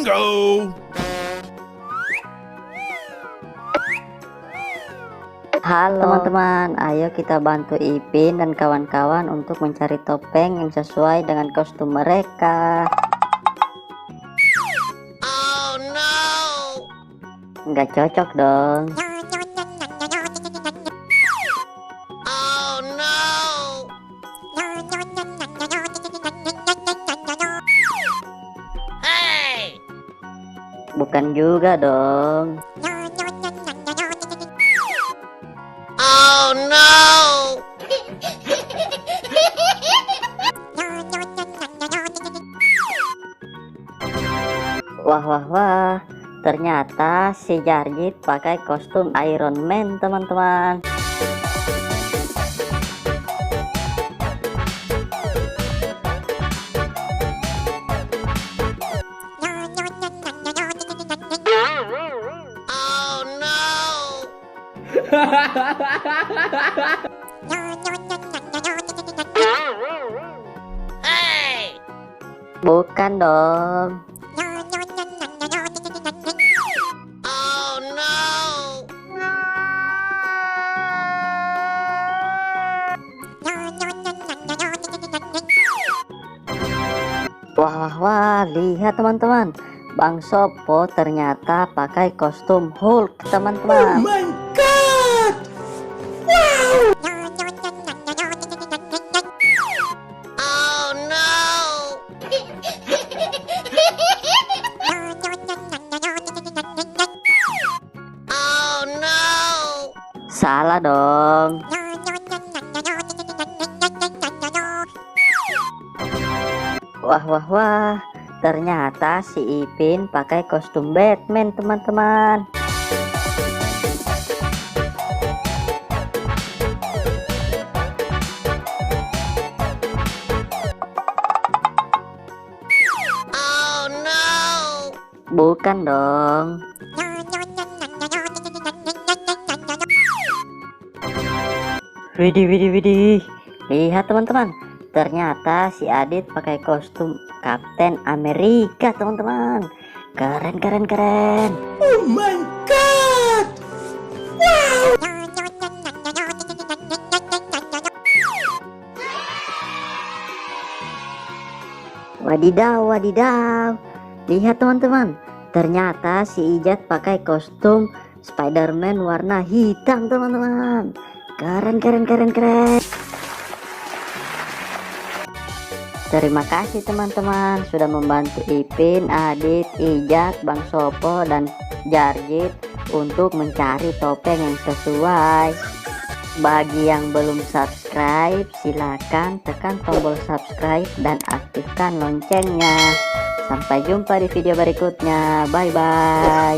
Bingo! Halo teman-teman, ayo kita bantu Ipin dan kawan-kawan untuk mencari topeng yang sesuai dengan kostum mereka. Oh no! Nggak cocok dong. Oh no! Hey! Bukan juga dong. Oh no! Wah wah wah, ternyata si Jarjit pakai kostum Iron Man teman-teman. Oh no! Hey! Bukan dong. Oh no! Wah wah wah, lihat teman-teman, Bang Sopo ternyata pakai kostum Hulk teman-teman. my god! Oh no! Oh no! Salah dong. Wah wah wah, ternyata si Ipin pakai kostum Batman teman-teman. Oh no! Bukan dong. Widih widih widih, lihat teman-teman, ternyata si Adit pakai kostum Kapten Amerika teman-teman. Keren keren keren. Oh my god! Wadidaw wadidaw, lihat teman-teman, ternyata si Ijat pakai kostum Spider-Man warna hitam teman-teman. Keren keren keren keren. Terima kasih teman-teman sudah membantu Ipin, Adit, Ijat, Bang Sopo, dan Jarjit untuk mencari topeng yang sesuai. Bagi yang belum subscribe, silakan tekan tombol subscribe dan aktifkan loncengnya. Sampai jumpa di video berikutnya. Bye bye.